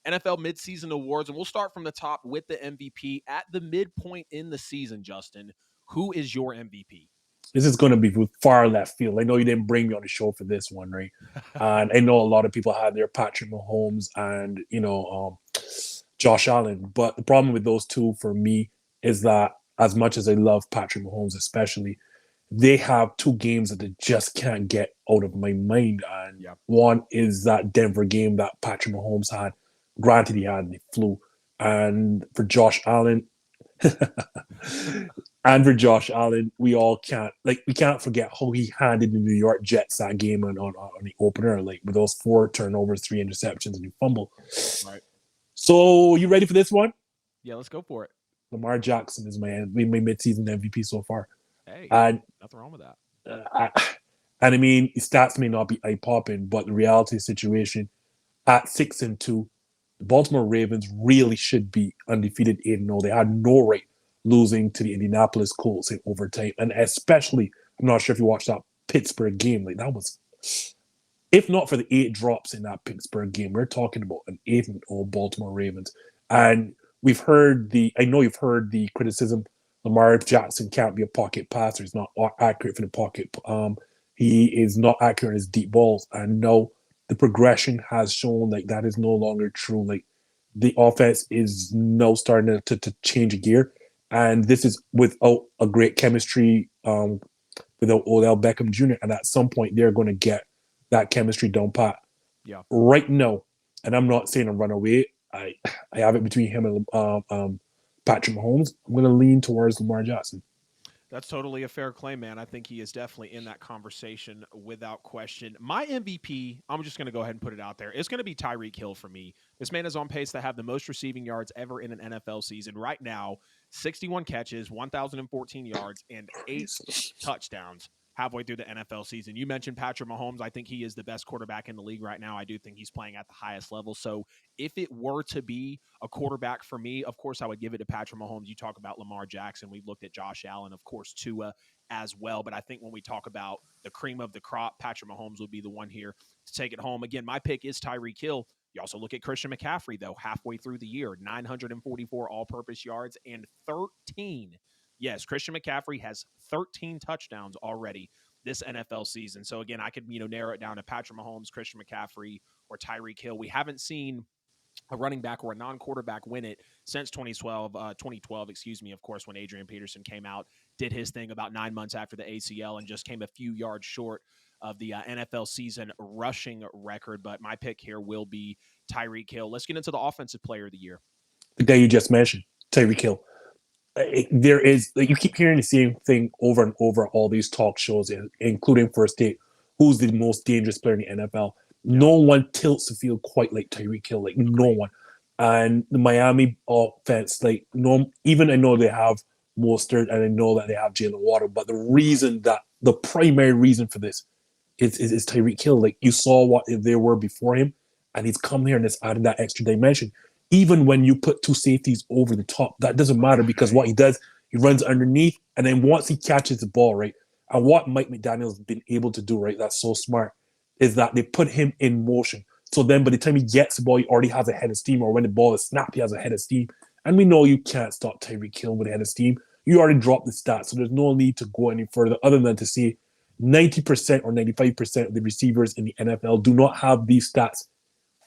NFL midseason awards, and we'll start from the top with the MVP. At the midpoint in the season, Justin, who is your MVP? This is going to be far left field. I know you didn't bring me on the show for this one, right? And I know a lot of people had their Patrick Mahomes and Josh Allen, but the problem with those two for me is that as much as I love Patrick Mahomes, especially, they have two games that I just can't get out of my mind. And Yeah. one is that Denver game that Patrick Mahomes had. Granted, he had the flu. And for Josh Allen, and for Josh Allen, we can't forget how he handed the New York Jets that game on the opener, like with those 4 turnovers, 3 interceptions, and a fumble. Right. So you ready for this one? Yeah, let's go for it. Lamar Jackson is my midseason MVP so far. Hey, And nothing wrong with that. I, and I mean, stats may not be eye popping, but the reality situation at 6-2, the Baltimore Ravens really should be undefeated 8-0. They had no right losing to the Indianapolis Colts in overtime, and especially, I'm not sure if you watched that Pittsburgh game. Like that was, if not for the 8 drops in that Pittsburgh game, we're talking about an 8-0 Baltimore Ravens. And I know you've heard the criticism. Lamar Jackson can't be a pocket passer. He's not accurate for the pocket. He is not accurate in his deep balls. And no, the progression has shown like that is no longer true. Like the offense is now starting to change a gear. And this is without a great chemistry without Odell Beckham Jr. And at some point, they're going to get that chemistry down pat. Yeah. Right now, and I'm not saying a runaway. I have it between him and Patrick Mahomes. I'm going to lean towards Lamar Jackson. That's totally a fair claim, man. I think he is definitely in that conversation without question. My MVP, I'm just going to go ahead and put it out there. It's going to be Tyreek Hill for me. This man is on pace to have the most receiving yards ever in an NFL season. Right now, 61 catches, 1,014 yards, and 8 touchdowns halfway through the NFL season. You mentioned Patrick Mahomes. I think he is the best quarterback in the league right now. I do think he's playing at the highest level. So if it were to be a quarterback for me, of course, I would give it to Patrick Mahomes. You talk about Lamar Jackson. We've looked at Josh Allen, of course, Tua as well. But I think when we talk about the cream of the crop, Patrick Mahomes would be the one here to take it home. Again, my pick is Tyreek Hill. You also look at Christian McCaffrey, though, halfway through the year, 944 all-purpose yards and 13. Yes, Christian McCaffrey has 13 touchdowns already this NFL season. So again, I could, narrow it down to Patrick Mahomes, Christian McCaffrey, or Tyreek Hill. We haven't seen a running back or a non-quarterback win it since 2012, excuse me, of course, when Adrian Peterson came out, did his thing about 9 months after the ACL and just came a few yards short of the NFL season rushing record. But my pick here will be Tyreek Hill. Let's get into the offensive player of the year. The guy you just mentioned, Tyreek Hill. There is, like, you keep hearing the same thing over and over all these talk shows, including First Take. Who's the most dangerous player in the NFL? Yeah. No one tilts the field quite like Tyreek Hill, like no one. And the Miami offense, like no, even I know they have Mostert and I know that they have Jalen Waddle, but the primary reason for this is Tyreek Hill. Like you saw what they were before him, and he's come here and it's added that extra dimension. Even when you put 2 safeties over the top, that doesn't matter because what he does, he runs underneath, and then once he catches the ball, right, and what Mike McDaniel's been able to do, right, that's so smart, is that they put him in motion. So then by the time he gets the ball, he already has a head of steam, or when the ball is snapped, he has a head of steam. And we know you can't stop Tyreek Hill with a head of steam. You already dropped the stats, so there's no need to go any further other than to say 90% or 95% of the receivers in the NFL do not have these stats,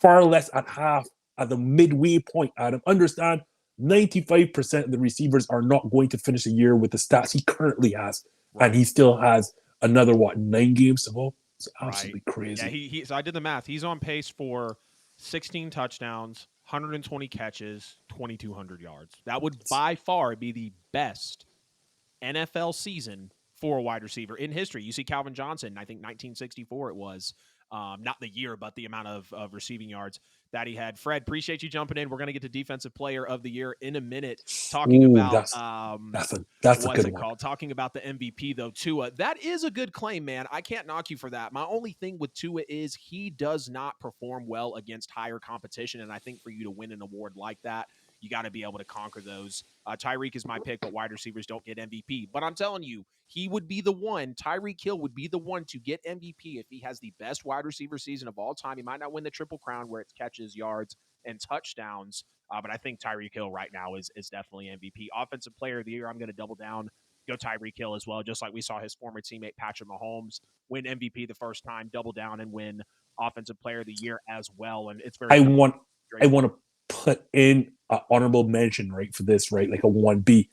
far less at half, at the midway point, Adam. Understand, 95% of the receivers are not going to finish a year with the stats he currently has. Right. And he still has another, 9 games to go? It's absolutely crazy. Yeah, so I did the math. He's on pace for 16 touchdowns, 120 catches, 2,200 yards. That would by far be the best NFL season for a wide receiver in history. You see Calvin Johnson, I think 1964 it was. Not the year, but the amount of receiving yards that he had. Fred, appreciate you jumping in. We're going to get to Defensive Player of the Year in a minute. Talking about that's a good one. Called? Talking about the MVP though, Tua. That is a good claim, man. I can't knock you for that. My only thing with Tua is he does not perform well against higher competition, and I think for you to win an award like that, you got to be able to conquer those. Tyreek is my pick, but wide receivers don't get MVP. But I'm telling you, he would be the one. Tyreek Hill would be the one to get MVP if he has the best wide receiver season of all time. He might not win the Triple Crown where it's catches, yards, and touchdowns. But I think Tyreek Hill right now is definitely MVP. Offensive Player of the Year, I'm going to double down, go Tyreek Hill as well, just like we saw his former teammate Patrick Mahomes win MVP the first time, double down and win Offensive Player of the Year as well. And it's very I similar. want I want to put in an honorable mention, right, for this, right, like a 1B,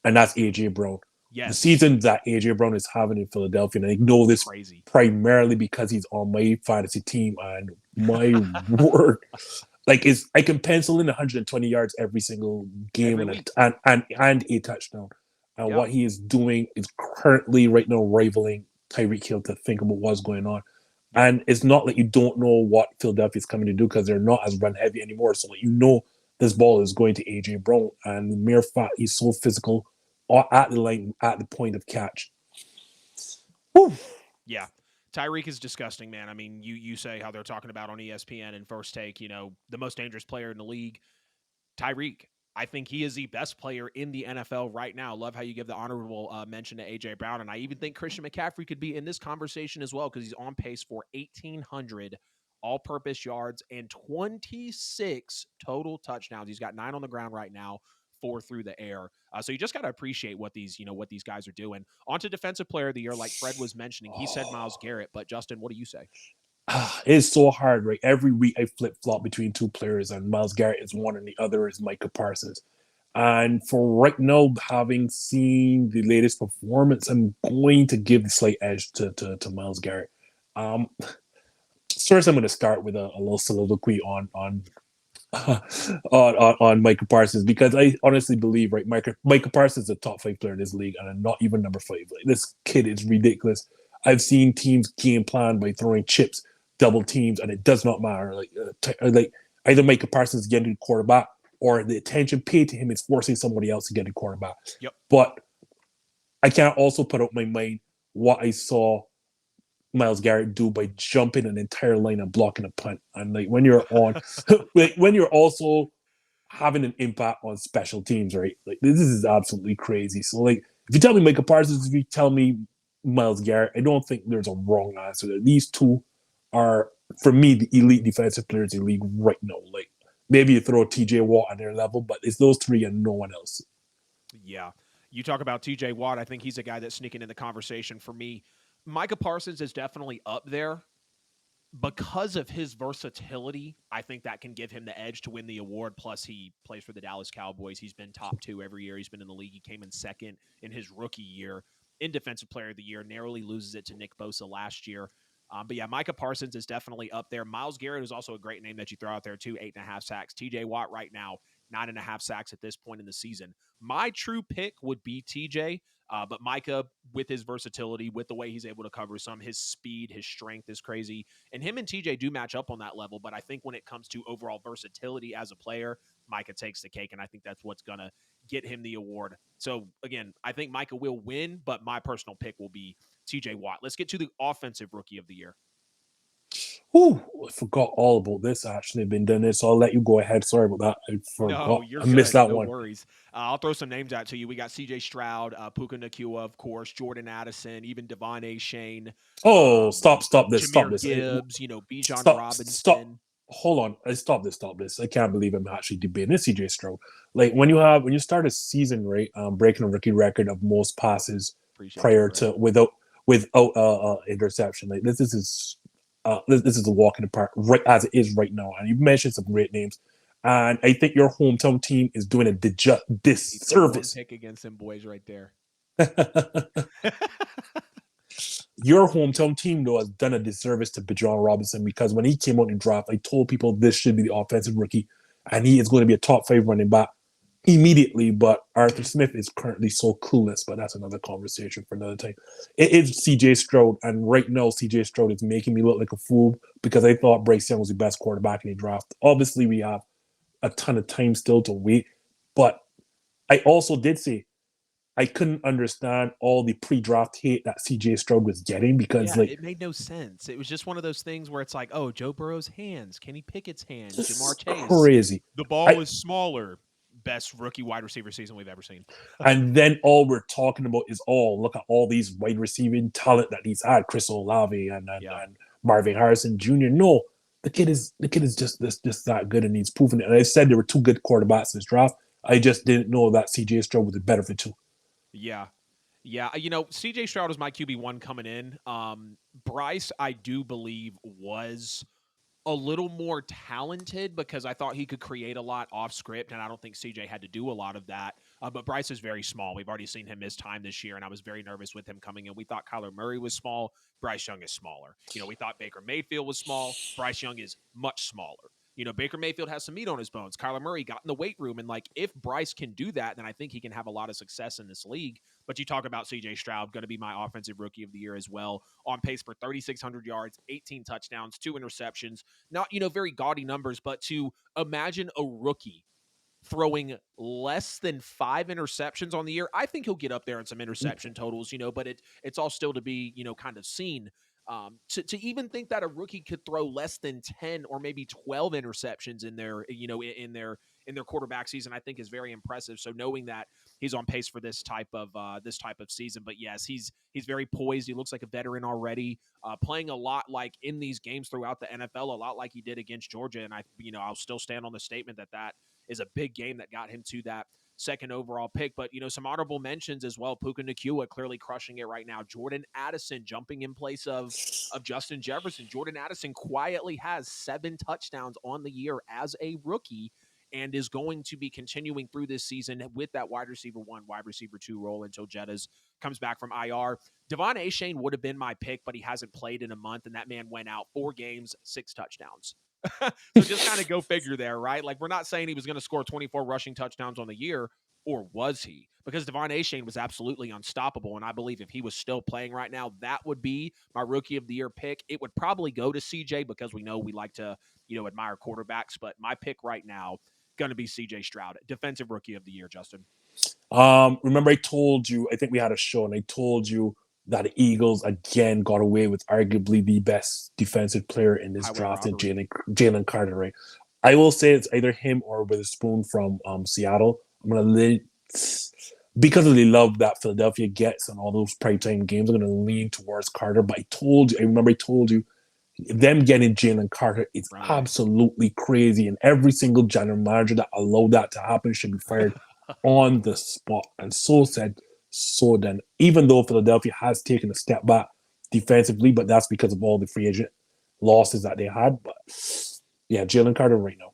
and that's AJ Brown. The Yes, season that AJ Brown is having in Philadelphia, and I know this crazy. primarily because he's on my fantasy team, and my word, like is I can pencil in 120 yards every single game Every and week. and a touchdown. And Yeah. what he is doing is currently right now rivaling Tyreek Hill to think about what's going on. Yep. And it's not like you don't know what Philadelphia is coming to do because they're not as run heavy anymore. So you know this ball is going to AJ Brown, and the mere fact he's so physical at the line at the point of catch. Whew. Yeah. Tyreek is disgusting, man. I mean, you say how they're talking about on ESPN and First Take, the most dangerous player in the league. Tyreek, I think he is the best player in the NFL right now. Love how you give the honorable mention to AJ Brown, and I even think Christian McCaffrey could be in this conversation as well because he's on pace for 1,800 all-purpose yards and 26 total touchdowns. He's got 9 on the ground right now, 4 through the air. So you just got to appreciate what these guys are doing. On to Defensive Player of the Year, like Fred was mentioning, he said Myles Garrett, but Justin, what do you say? It's so hard, right? Every week I flip flop between two players, and Myles Garrett is one, and the other is Micah Parsons. And for right now, having seen the latest performance, I'm going to give the slight edge to Myles Garrett. Um, First, I'm going to start with a little soliloquy on on Micah Parsons because I honestly believe right, Micah Parsons is a top 5 player in this league and not even number 5. Like this kid is ridiculous. I've seen teams game plan by throwing chips, double teams, and it does not matter. Like either Micah Parsons is getting the quarterback or the attention paid to him is forcing somebody else to get the quarterback. Yep. But I can't also put out my mind what I saw Myles Garrett do by jumping an entire line and blocking a punt. And like when you're on, like when you're also having an impact on special teams, right? Like this is absolutely crazy. So like if you tell me Micah Parsons, if you tell me Myles Garrett, I don't think there's a wrong answer there. These two are for me the elite defensive players in the league right now. Like maybe you throw TJ Watt on their level, but it's those three and no one else. Yeah. You talk about TJ Watt. I think he's a guy that's sneaking in the conversation for me. Micah Parsons is definitely up there because of his versatility. I think that can give him the edge to win the award. Plus, he plays for the Dallas Cowboys. He's been top 2 every year. He's been in the league. He came in second in his rookie year in Defensive Player of the Year, narrowly loses it to Nick Bosa last year. But yeah, Micah Parsons is definitely up there. Myles Garrett is also a great name that you throw out there too, 8.5 sacks. TJ Watt right now, 9.5 sacks at this point in the season. My true pick would be TJ, but Micah, with his versatility, with the way he's able to cover some, his speed, his strength is crazy. And him and TJ do match up on that level. But I think when it comes to overall versatility as a player, Micah takes the cake. And I think that's what's going to get him the award. So again, I think Micah will win, but my personal pick will be TJ Watt. Let's get to the offensive rookie of the year. Ooh, I forgot all about this actually been done this, so I'll let you go ahead. Sorry about that. I No, forgot. you're I missed good. that No one. worries. I'll throw some names out to you. We got CJ Stroud, Puka Nakua, of course, Jordan Addison, even Devon A. Shane, Oh, um, stop this, stop Jameer this. Gibbs, Bijan Stop. Robinson. Hold on. Stop this. I can't believe I'm actually debating this CJ Stroud. Like when you start a season, right, breaking a rookie record of most passes Appreciate you, prior bro. to without interception. Like this is a walk in the park right as it is right now. And you mentioned some great names. And I think your hometown team is doing a He threw one disservice. pick against them boys right there. Your hometown team, though, has done a disservice to Bijan Robinson because when he came out in the draft, I told people this should be the offensive rookie, and he is going to be a top 5 running back immediately. But Arthur Smith is currently so clueless, but that's another conversation for another time. It is CJ Stroud, and right now, CJ Stroud is making me look like a fool because I thought Bryce Young was the best quarterback in the draft. Obviously, we have a ton of time still to wait, but I also did say I couldn't understand all the pre-draft hate that CJ Stroud was getting because, Yeah, like, it made no sense. It was just one of those things where it's like, oh, Joe Burrow's hands, Kenny Pickett's hands, this Jamar is Chase. crazy. The I ball is smaller. Best rookie wide receiver season we've ever seen. And then all we're talking about is look at all these wide receiving talent that he's had, Chris Olave and Yeah. Marvin Harrison Jr. No, the kid is just that good, and he's proven it. And I said there were two good quarterbacks in this draft. I just didn't know that CJ Stroud was a better fit too. Yeah. Yeah, CJ Stroud was my QB1 coming in. Bryce, I do believe, was a little more talented because I thought he could create a lot off script, and I don't think CJ had to do a lot of that. But Bryce is very small. We've already seen him miss time this year, and I was very nervous with him coming in. We thought Kyler Murray was small. Bryce Young is smaller. We thought Baker Mayfield was small. Bryce Young is much smaller. Baker Mayfield has some meat on his bones. Kyler Murray got in the weight room, and if Bryce can do that, then I think he can have a lot of success in this league. But you talk about CJ Stroud, going to be my offensive rookie of the year as well, on pace for 3,600 yards, 18 touchdowns, 2 interceptions. Not, very gaudy numbers, but to imagine a rookie throwing less than 5 interceptions on the year, I think he'll get up there in some interception totals, but it's all still to be, kind of seen. To even think that a rookie could throw less than 10 or maybe 12 interceptions in their, in their quarterback season, I think is very impressive. So knowing that he's on pace for this type of season, but yes, he's very poised. He looks like a veteran already, playing a lot like in these games throughout the NFL, a lot like he did against Georgia. And I'll still stand on the statement that is a big game that got him to that second overall pick. But, some honorable mentions as well. Puka Nacua clearly crushing it right now. Jordan Addison jumping in place of Justin Jefferson. Jordan Addison quietly has 7 touchdowns on the year as a rookie and is going to be continuing through this season with that wide receiver 1, wide receiver 2 role until Jettas comes back from IR. Devon Achane would have been my pick, but he hasn't played in a month, and that man went out 4 games, 6 touchdowns. So just kind of go figure there, right? We're not saying he was going to score 24 rushing touchdowns on the year, or was he? Because Devon Achane was absolutely unstoppable, and I believe if he was still playing right now, that would be my rookie of the year pick. It would probably go to CJ because we know we like to, admire quarterbacks, but my pick right now going to be CJ Stroud, defensive rookie of the year, Justin. Remember I told you, I think we had a show, and I told you that the Eagles again got away with arguably the best defensive player in this Highway draft in robbery. Jalen Carter, right? I will say it's either him or Witherspoon from Seattle. I'm gonna because of the love that Philadelphia gets on all those primetime games, I'm gonna lean towards Carter. But I remember I told you them getting Jalen Carter is Runaway. absolutely crazy. And every single general manager that allowed that to happen should be fired on the spot. And so said, so done. Even though Philadelphia has taken a step back defensively, but that's because of all the free agent losses that they had. But yeah, Jalen Carter right now.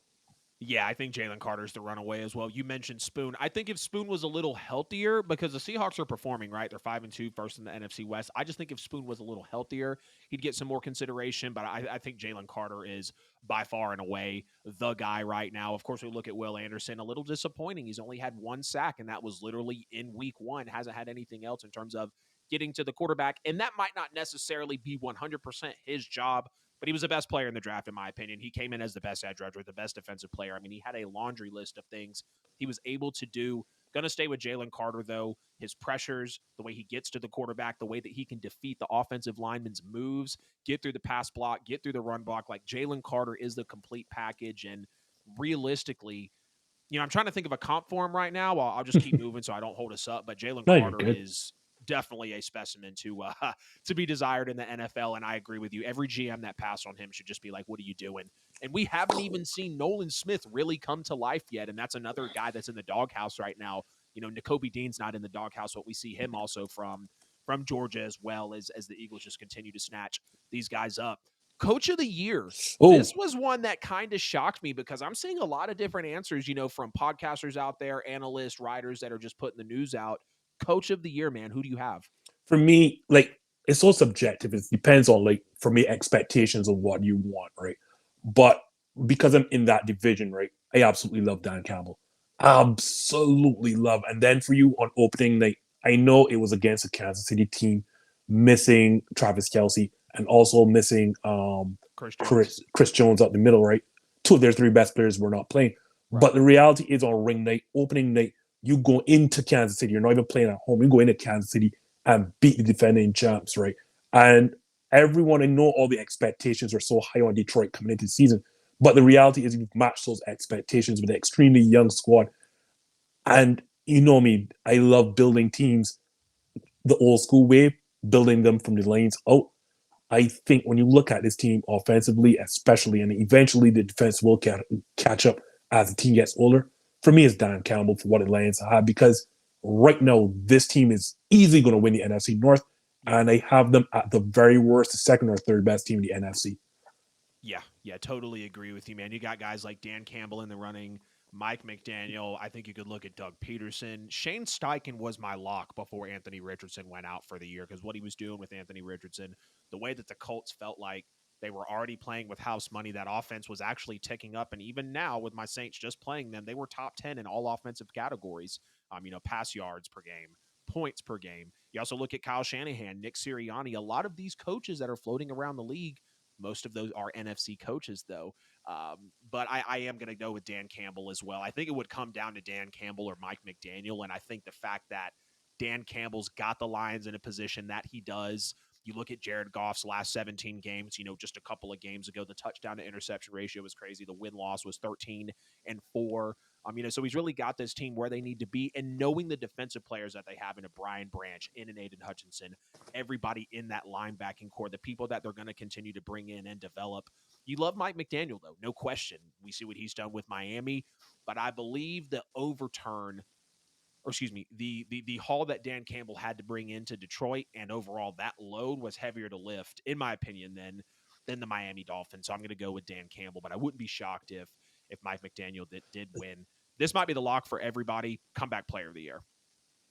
Yeah, I think Jalen Carter's the runaway as well. You mentioned Spoon. I think if Spoon was a little healthier, because the Seahawks are performing, right? They're 5-2, first in the NFC West. I just think if Spoon was a little healthier, he'd get some more consideration. But I think Jalen Carter is by far and away the guy right now. Of course, we look at Will Anderson, a little disappointing. He's only had 1 sack, and that was literally in week 1. Hasn't had anything else in terms of getting to the quarterback. And that might not necessarily be 100% his job, but he was the best player in the draft, in my opinion. He came in as the best edge rusher, the best defensive player. I mean, he had a laundry list of things he was able to do. Going to stay with Jalen Carter, though. His pressures, the way he gets to the quarterback, the way that he can defeat the offensive lineman's moves, get through the pass block, get through the run block. Jalen Carter is the complete package. And realistically, I'm trying to think of a comp for him right now. I'll just keep moving so I don't hold us up. But Jalen No, you're Carter good. is definitely a specimen to be desired in the NFL. And I agree with you. Every GM that passed on him should just be like, "What are you doing?" And we haven't even seen Nolan Smith really come to life yet. And that's another guy that's in the doghouse right now. N'Kobe Dean's not in the doghouse, but we see him also from Georgia as well as the Eagles just continue to snatch these guys up. Coach of the year. Oh, This was one that kind of shocked me because I'm seeing a lot of different answers, from podcasters out there, analysts, writers that are just putting the news out. Coach of the year, man. Who do you have? for me, it's so subjective. It depends on for me expectations of what you want, right? But because I'm in that division, right, I absolutely love Dan Campbell. Absolutely love. And then for you on opening night, I know it was against a Kansas City team, missing Travis Kelsey and also missing Chris Jones. Chris Jones up the middle, right? Two of their 3 best players were not playing. Right. But the reality is on ring night, opening night, you go into Kansas City. You're not even playing at home. You go into Kansas City and beat the defending champs, right? And everyone, I know all the expectations are so high on Detroit coming into the season, but the reality is you've matched those expectations with an extremely young squad. And you know me, I love building teams the old school way, building them from the lanes out. I think when you look at this team offensively, especially, and eventually the defense will catch up as the team gets older. For me, it's Dan Campbell for what the Lions have because right now this team is easily going to win the NFC North, Yep. and I have them at the very worst, the second or third best team in the NFC. Yeah, totally agree with you, man. You got guys like Dan Campbell in the running, Mike McDaniel. I think you could look at Doug Peterson. Shane Steichen was my lock before Anthony Richardson went out for the year because what he was doing with Anthony Richardson, the way that the Colts felt like they were already playing with house money, that offense was actually ticking up. And even now, with my Saints just playing them, they were top 10 in all offensive categories. Pass yards per game, points per game. You also look at Kyle Shanahan, Nick Sirianni, a lot of these coaches that are floating around the league. Most of those are NFC coaches, though. But I am going to go with Dan Campbell as well. I think it would come down to Dan Campbell or Mike McDaniel. And I think the fact that Dan Campbell's got the Lions in a position that he does. You look at Jared Goff's last 17 games, just a couple of games ago, the touchdown to interception ratio was crazy. The win loss was 13-4. So he's really got this team where they need to be, and knowing the defensive players that they have in a Brian Branch, in an Aiden Hutchinson, everybody in that linebacking core, the people that they're going to continue to bring in and develop. You love Mike McDaniel, though, no question. We see what he's done with Miami, but I believe the overturn, or excuse me, the haul that Dan Campbell had to bring into Detroit, and overall that load was heavier to lift, in my opinion, than the Miami Dolphins. So I'm going to go with Dan Campbell, but I wouldn't be shocked if Mike McDaniel did win. This might be the lock for everybody. Comeback Player of the Year.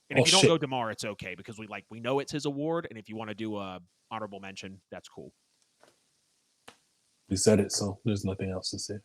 And Oh if you don't go shit, DeMar, it's okay because we know it's his award. And if you want to do a honorable mention, that's cool. we said it, so there's nothing else to say.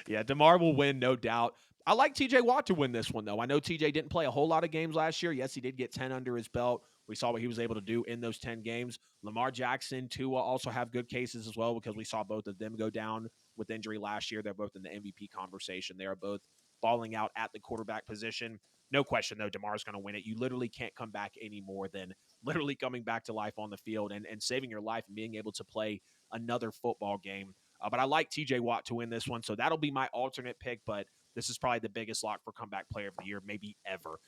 Yeah, DeMar will win, no doubt. I like TJ Watt to win this one, though. I know TJ didn't play a whole lot of games last year. Yes, he did get 10 under his belt. We saw what he was able to do in those 10 games. Lamar Jackson, Tua also have good cases as well because we saw both of them go down with injury last year. They're both in the MVP conversation. They are both falling out at the quarterback position. No question, though, DeMar's going to win it. You literally can't come back any more than literally coming back to life on the field and saving your life and being able to play another football game. But I like TJ Watt to win this one, so that'll be my alternate pick, but this is probably the biggest lock for comeback player of the year, maybe ever.